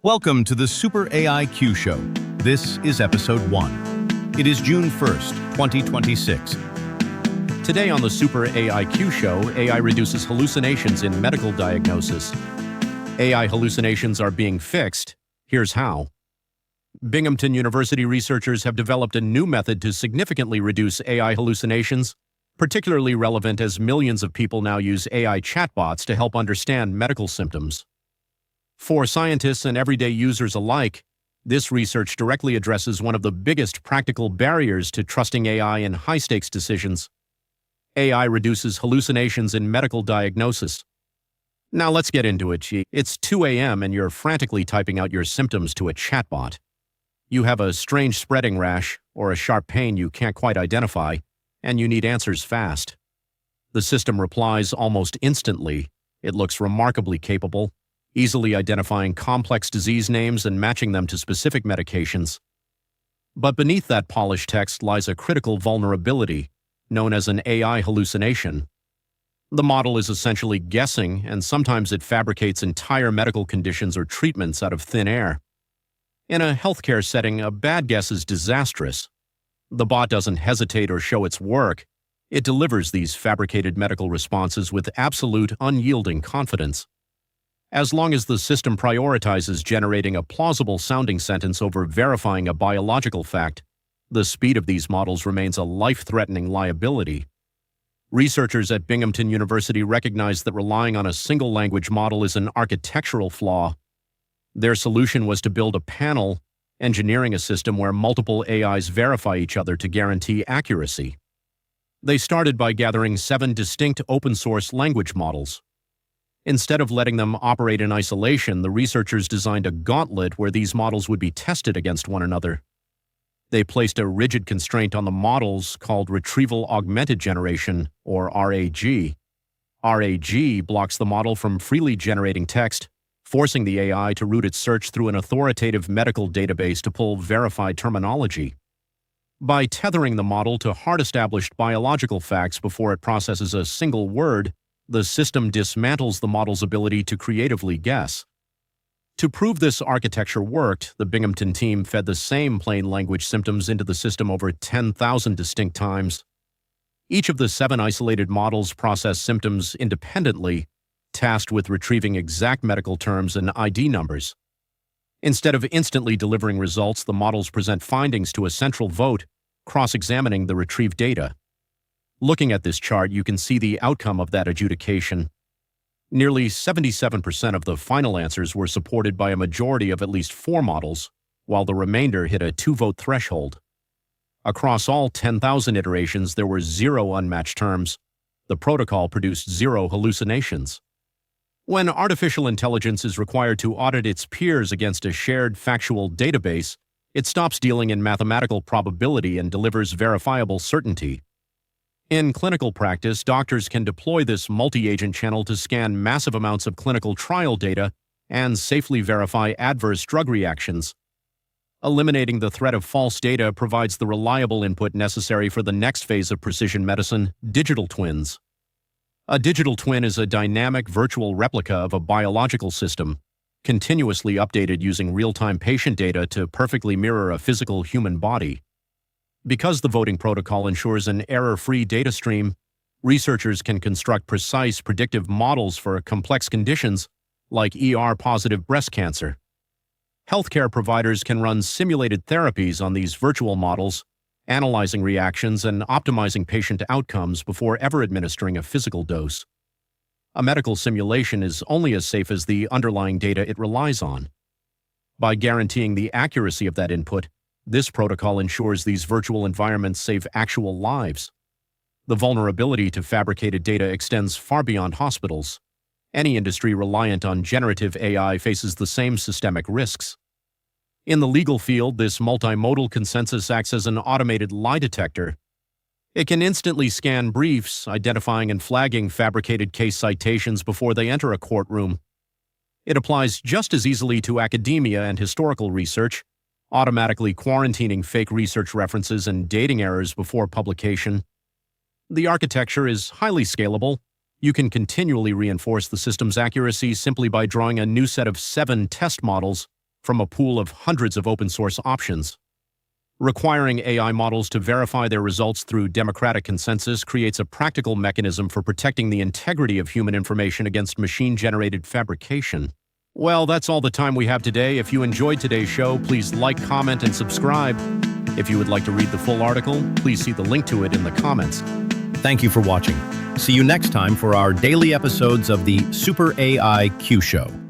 Welcome to the SuperAIQ Show. This is episode 1. It is June 1st, 2026. Today on the SuperAIQ Show, AI reduces hallucinations in medical diagnosis. AI hallucinations are being fixed. Here's how. Binghamton University researchers have developed a new method to significantly reduce AI hallucinations, particularly relevant as millions of people now use AI chatbots to help understand medical symptoms. For scientists and everyday users alike, this research directly addresses one of the biggest practical barriers to trusting AI in high-stakes decisions. AI reduces hallucinations in medical diagnosis. Now let's get into it. It's 2 a.m. and you're frantically typing out your symptoms to a chatbot. You have a strange spreading rash or a sharp pain you can't quite identify, and you need answers fast. The system replies almost instantly. It looks remarkably capable, easily identifying complex disease names and matching them to specific medications. But beneath that polished text lies a critical vulnerability, known as an AI hallucination. The model is essentially guessing, and sometimes it fabricates entire medical conditions or treatments out of thin air. In a healthcare setting, a bad guess is disastrous. The bot doesn't hesitate or show its work. It delivers these fabricated medical responses with absolute, unyielding confidence. As long as the system prioritizes generating a plausible-sounding sentence over verifying a biological fact, the speed of these models remains a life-threatening liability. Researchers at Binghamton University recognize that relying on a single language model is an architectural flaw. Their solution was to build a panel, engineering a system where multiple AIs verify each other to guarantee accuracy. They started by gathering 7 distinct open-source language models. Instead of letting them operate in isolation, the researchers designed a gauntlet where these models would be tested against one another. They placed a rigid constraint on the models called Retrieval Augmented Generation, or RAG. RAG blocks the model from freely generating text, forcing the AI to route its search through an authoritative medical database to pull verified terminology. By tethering the model to hard-established biological facts before it processes a single word, the system dismantles the model's ability to creatively guess. To prove this architecture worked, the Binghamton team fed the same plain language symptoms into the system over 10,000 distinct times. Each of the 7 isolated models process symptoms independently, tasked with retrieving exact medical terms and ID numbers. Instead of instantly delivering results, the models present findings to a central vote, cross-examining the retrieved data. Looking at this chart, you can see the outcome of that adjudication. Nearly 77% of the final answers were supported by a majority of at least 4 models, while the remainder hit a 2-vote threshold. Across all 10,000 iterations, there were 0 unmatched terms. The protocol produced 0 hallucinations. When artificial intelligence is required to audit its peers against a shared factual database, it stops dealing in mathematical probability and delivers verifiable certainty. In clinical practice, doctors can deploy this multi-agent channel to scan massive amounts of clinical trial data and safely verify adverse drug reactions. Eliminating the threat of false data provides the reliable input necessary for the next phase of precision medicine, digital twins. A digital twin is a dynamic virtual replica of a biological system, continuously updated using real-time patient data to perfectly mirror a physical human body. Because the voting protocol ensures an error-free data stream, researchers can construct precise predictive models for complex conditions like ER-positive breast cancer. Healthcare providers can run simulated therapies on these virtual models, analyzing reactions and optimizing patient outcomes before ever administering a physical dose. A medical simulation is only as safe as the underlying data it relies on. By guaranteeing the accuracy of that input, this protocol ensures these virtual environments save actual lives. The vulnerability to fabricated data extends far beyond hospitals. Any industry reliant on generative AI faces the same systemic risks. In the legal field, this multimodal consensus acts as an automated lie detector. It can instantly scan briefs, identifying and flagging fabricated case citations before they enter a courtroom. It applies just as easily to academia and historical research, automatically quarantining fake research references and dating errors before publication. The architecture is highly scalable. You can continually reinforce the system's accuracy simply by drawing a new set of 7 test models from a pool of hundreds of open-source options. Requiring AI models to verify their results through democratic consensus creates a practical mechanism for protecting the integrity of human information against machine-generated fabrication. Well, that's all the time we have today. If you enjoyed today's show, please like, comment, and subscribe. If you would like to read the full article, please see the link to it in the comments. Thank you for watching. See you next time for our daily episodes of the SuperAIQ Show.